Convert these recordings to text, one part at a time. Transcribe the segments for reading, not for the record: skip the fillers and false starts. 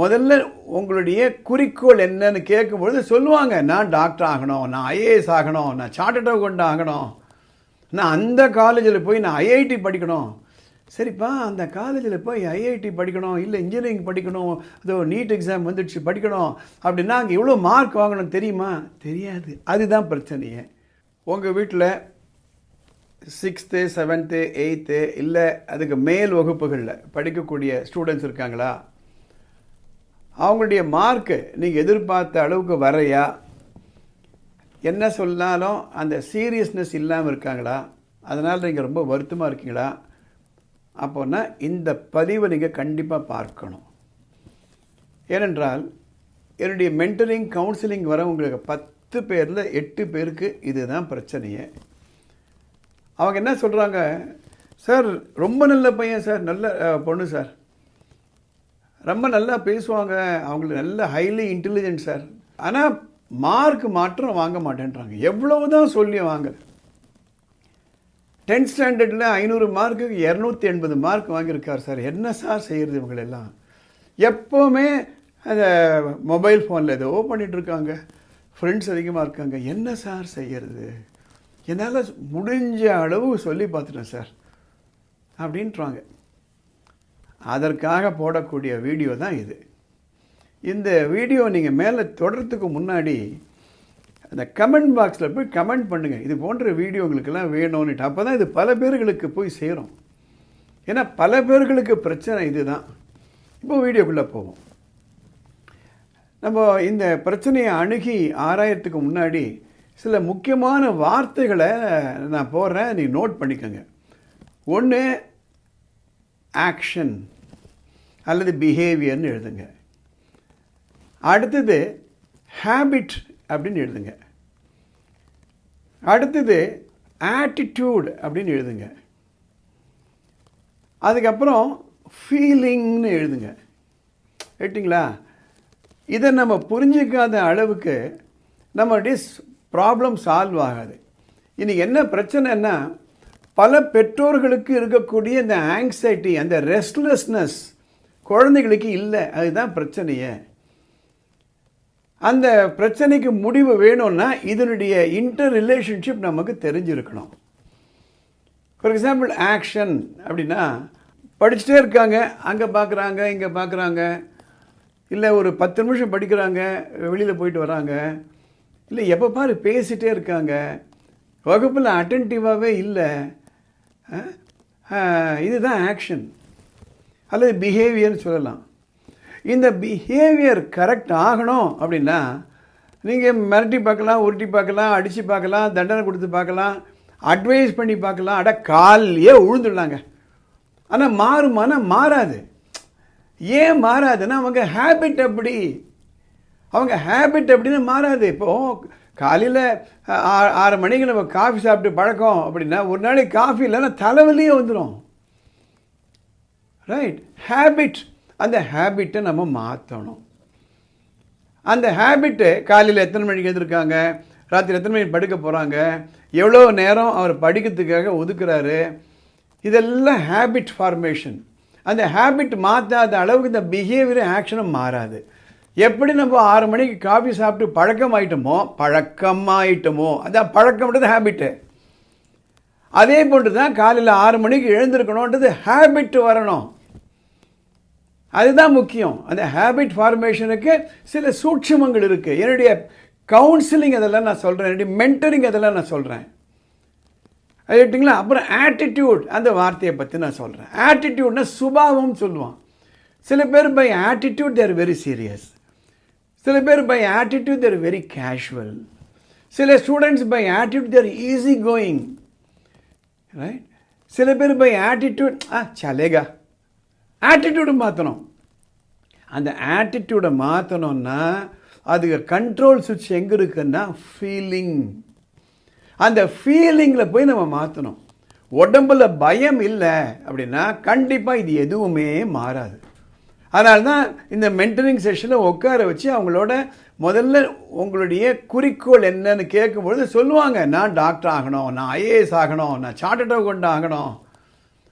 முதல்ல உங்களுடைய குறிக்கோள் என்னன்னு கேட்கும்பொழுது சொல்லுவாங்க, நான் டாக்டர் ஆகணும், நான் ஐஏஎஸ் ஆகணும், நான் சார்ட்டர்ட் அக்கவுண்ட் ஆகணும், நான் அந்த காலேஜில் போய் நான் ஐஐடி படிக்கணும். சரிப்பா, அந்த காலேஜில் போய் ஐஐடி படிக்கணும், இல்லை இன்ஜினியரிங் படிக்கணும், அதோ நீட் எக்ஸாம் வந்துடுச்சு படிக்கணும் அப்படின்னா அங்கே எவ்வளோ மார்க் வாங்கணும் தெரியுமா? தெரியாது. அதுதான் பிரச்சனையே. உங்கள் வீட்டில் 6th 7th 8th இல்லை அதுக்கு மேல் வகுப்புகளில் படிக்கக்கூடிய ஸ்டூடெண்ட்ஸ் இருக்காங்களா? அவங்களுடைய மார்க்கு நீங்கள் எதிர்பார்த்த அளவுக்கு வரையா? என்ன சொன்னாலும் அந்த சீரியஸ்னஸ் இல்லாமல் இருக்காங்களா? அதனால் நீங்கள் ரொம்ப வருத்தமாக இருக்கீங்களா? அப்போனா இந்த பதிவை நீங்கள் கண்டிப்பாக பார்க்கணும். ஏனென்றால் என்னுடைய மென்டரிங் கவுன்சிலிங் வர உங்களுக்கு 10 பேரில் 8 பேருக்கு இதுதான் பிரச்சனையே. அவங்க என்ன சொல்கிறாங்க, சார் ரொம்ப நல்ல பையன் சார், நல்ல பொண்ணு சார், ரொம்ப நல்லா பேசுவாங்க, அவங்களுக்கு நல்ல ஹைலி இன்டெலிஜென்ட் சார், ஆனால் மார்க் மாற்றம் வாங்க மாட்டேன்றாங்க. எவ்வளவு தான் சொல்லி வாங்க. 10th ஸ்டாண்டர்டில் 500 மார்க்குக்கு 280 மார்க் வாங்கியிருக்கார் சார். என்ன சார் செய்கிறது இவங்களெல்லாம்? எப்போவுமே அந்த மொபைல் ஃபோனில் ஏதோ பண்ணிகிட்ருக்காங்க, ஃப்ரெண்ட்ஸ் அதிகமாக இருக்காங்க. என்ன சார் செய்கிறது? என்னால் முடிஞ்ச அளவு சொல்லி பார்த்துட்டேன் சார் அப்படின்றாங்க. அதற்காக போடக்கூடிய வீடியோ தான் இது. இந்த வீடியோ நீங்கள் மேலே தொடர்றதுக்கு முன்னாடி அந்த கமெண்ட் பாக்ஸில் போய் கமெண்ட் பண்ணுங்கள், இது போன்ற வீடியோ உங்களுக்கெல்லாம் வேணும்னுட்டு. அப்போ தான் இது பல பேர்களுக்கு போய் சேரும். ஏன்னா பல பேர்களுக்கு பிரச்சனை இது தான். இப்போ வீடியோக்குள்ளே போவோம். நம்ம இந்த பிரச்சனையை அணுகி ஆராயறதுக்கு முன்னாடி சில முக்கியமான வார்த்தைகளை நான் போடுறேன், நீங்கள் நோட் பண்ணிக்கோங்க. ஒன்று ஆக்ஷன் அல்லது பிஹேவியர்னு எழுதுங்க. அடுத்தது ஹேபிட் அப்படின்னு எழுதுங்க. அடுத்தது ஆட்டிடியூட் அப்படின்னு எழுதுங்க. அதுக்கப்புறம் ஃபீலிங்னு எழுதுங்க. கேட்டிங்களா? இதை நம்ம புரிஞ்சிக்காத அளவுக்கு நம்மளுடைய ப்ராப்ளம் சால்வ் ஆகாது. இன்றைக்கி என்ன பிரச்சனைன்னா, பல பெற்றோர்களுக்கு இருக்கக்கூடிய இந்த ஆங்ஸைட்டி, அந்த ரெஸ்ட்லெஸ்னஸ் குழந்தைகளுக்கு இல்லை. அதுதான் பிரச்சனையே. அந்த பிரச்சனைக்கு முடிவு வேணும்னா இதனுடைய இன்டர் ரிலேஷன்ஷிப் நமக்கு தெரிஞ்சிருக்கணும். ஃபார் எக்ஸாம்பிள் ஆக்ஷன் அப்படின்னா, படிச்சுட்டே இருக்காங்க, அங்கே பார்க்குறாங்க, இங்கே பார்க்குறாங்க, இல்லை ஒரு 10 நிமிஷம் படிக்கிறாங்க, வெளியில் போயிட்டு வராங்க, இல்லை எப்போ பாரு பேசிகிட்டே இருக்காங்க, வகுப்பில் அட்டென்டிவாகவே இல்லை. இதுதான் ஆக்ஷன் அல்லது பிஹேவியர்னு சொல்லலாம். இந்த பிஹேவியர் கரெக்ட் ஆகணும் அப்படின்னா நீங்கள் மிரட்டி பார்க்கலாம், உருட்டி பார்க்கலாம், அடித்து பார்க்கலாம், தண்டனை கொடுத்து பார்க்கலாம், அட்வைஸ் பண்ணி பார்க்கலாம், காலையே உழுந்துடலாங்க. ஆனால் மாறுமானா மாறாது. ஏன் மாறாதுன்னா அவங்க ஹேபிட் அப்படி. அவங்க ஹேபிட் அப்படின்னு மாறாது. இப்போது காலையில் 6 மணிக்கு நம்ம காஃபி சாப்பிட்டு பழக்கம் அப்படின்னா ஒரு நாளைக்கு காஃபி இல்லைன்னா தலைவலியே வந்துடும். ரைட்? ஹேபிட். அந்த ஹேபிட்டை நம்ம மாற்றணும். அந்த ஹேபிட்டு காலையில் எத்தனை மணிக்கு எழுந்திருக்காங்க, ராத்திரி எத்தனை மணிக்கு படுக்க போகிறாங்க, எவ்வளோ நேரம் அவர் படிக்கிறதுக்காக ஒதுக்குறாரு, இதெல்லாம் ஹேபிட் ஃபார்மேஷன். அந்த ஹேபிட் மாற்றாத அளவுக்கு இந்த பிஹேவியர் ஆக்ஷனும் மாறாது. எப்படி நம்ம 6 மணிக்கு காஃபி சாப்பிட்டு பழக்கமாயிட்டோமோ அதான் பழக்கம்ன்றது ஹேபிட்டு. அதே போன்று தான் காலையில் 6 மணிக்கு எழுந்திருக்கணுன்றது ஹேபிட் வரணும். அதுதான் முக்கியம். அந்த ஹேபிட் ஃபார்மேஷனுக்கு சில சூட்சுமங்கள் இருக்குது. என்னுடைய கவுன்சிலிங் அதெல்லாம் நான் சொல்கிறேன், என்னுடைய மென்டரிங் அதெல்லாம் நான் சொல்கிறேன். அது கேட்டிங்களா? அப்புறம் ஆட்டிடியூட், அந்த வார்த்தையை பற்றி நான் சொல்கிறேன். ஆட்டிடியூட்னா சுபாவம் சொல்லுவான். சில பேர் by attitude they're very serious, சில பேர் by attitude they're very casual, சில students by attitude they're easy going. Right? சில பேர் பை ஆட்டிடியூட் சலேகா. ஆட்டிடியூடை மாற்றணும். அந்த ஆட்டிடியூடை மாற்றணும்னா அதுக்கு கண்ட்ரோல் சுவிட்ச் எங்கே இருக்குன்னா ஃபீலிங். அந்த ஃபீலிங்கில் போய் நம்ம மாற்றணும். உடம்புல பயம் இல்லை அப்படின்னா கண்டிப்பாக இது எதுவுமே மாறாது. அதனால தான் இந்த மென்டரிங் செஷனில் உட்கார வச்சு அவங்களோட முதல்ல உங்களுடைய குறிக்கோள் என்னன்னு கேட்கும்பொழுது சொல்லுவாங்க, நான் டாக்டர் ஆகணும், நான் ஐஏஎஸ் ஆகணும், நான் சார்ட்டர்ட் அக்கவுண்ட் ஆகணும்,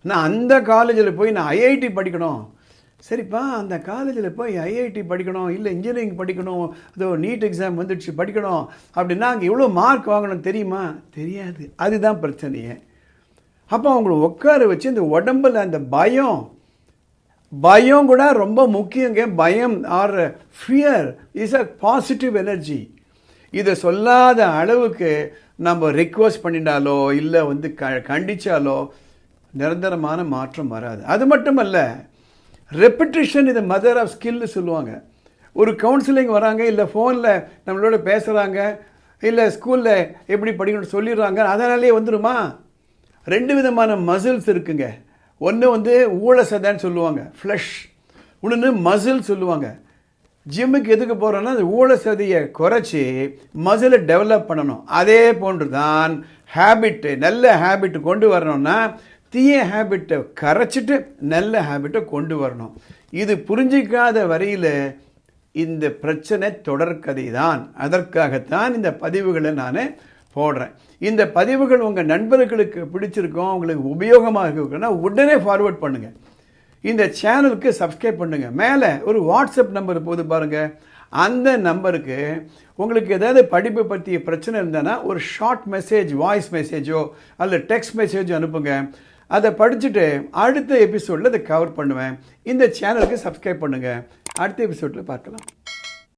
நான் அந்த காலேஜில் போய் நான் ஐஐடி படிக்கணும். சரிப்பா அந்த காலேஜில் போய் ஐஐடி படிக்கணும், இல்லை இன்ஜினியரிங் படிக்கணும், அதோ நீட் எக்ஸாம் வந்துடுச்சு படிக்கணும் அப்படின்னா அங்கே எவ்வளோ மார்க் வாங்கணும் தெரியுமா? தெரியாது. அதுதான் பிரச்சனையே. அப்போ அவங்கள உட்கார வச்சு இந்த உடம்பில் அந்த பயம் கூட ரொம்ப முக்கியங்க. பயம் or fear is a positive energy. இதை சொல்லாத அளவுக்கு நம்ம ரிக்வஸ்ட் பண்ணிட்டாலோ இல்லை வந்து கண்டிச்சாலோ நிரந்தரமான மாற்றம் வராது. அது மட்டுமல்ல, ரெப்பிட்டிஷன் இது மதர் ஆஃப் ஸ்கில்னு சொல்லுவாங்க. ஒரு கவுன்சிலிங் வராங்க, இல்லை ஃபோனில் நம்மளோட பேசுகிறாங்க, இல்லை ஸ்கூலில் எப்படி படிக்கணும்னு சொல்லிடுறாங்க, அதனாலே வந்துடுமா? 2 விதமான மசில்ஸ் இருக்குங்க. ஒன்று வந்து ஊழசதைன்னு சொல்லுவாங்க, ஃப்ளஷ். இன்னொன்று மசில் சொல்லுவாங்க. ஜிம்முக்கு எதுக்கு போகிறோன்னா அந்த ஊழசதையை குறைச்சி மசிலை டெவலப் பண்ணணும். அதே போன்று தான் ஹேபிட்டு, நல்ல ஹேபிட்டு கொண்டு வரணும்னா தீய ஹேபிட்டை கரைச்சிட்டு நல்ல ஹேபிட்டை கொண்டு வரணும். இது புரிஞ்சிக்காத வரையில் இந்த பிரச்சனை தொடர்கதை தான். அதற்காகத்தான் இந்த பதிவுகளை நான் போடுறேன். இந்த பதிவுகள் உங்கள் நண்பர்களுக்கு பிடிச்சிருக்கோம், உங்களுக்கு உபயோகமாக இருக்குன்னா உடனே ஃபார்வர்ட் பண்ணுங்கள். இந்த சேனலுக்கு சப்ஸ்கிரைப் பண்ணுங்கள். மேலே ஒரு வாட்ஸ்அப் நம்பர் போது பாருங்கள், அந்த நம்பருக்கு உங்களுக்கு ஏதாவது படிப்பு பற்றிய பிரச்சனை இருந்ததுன்னா ஒரு ஷார்ட் மெசேஜ், வாய்ஸ் மெசேஜோ அல்ல டெக்ஸ்ட் மெசேஜோ அனுப்புங்க. அதை படிச்சுட்டு அடுத்த எபிசோடில் அதை கவர் பண்ணுவேன். இந்த சேனலுக்கு சப்ஸ்கிரைப் பண்ணுங்கள். அடுத்த எபிசோடில் பார்க்கலாம்.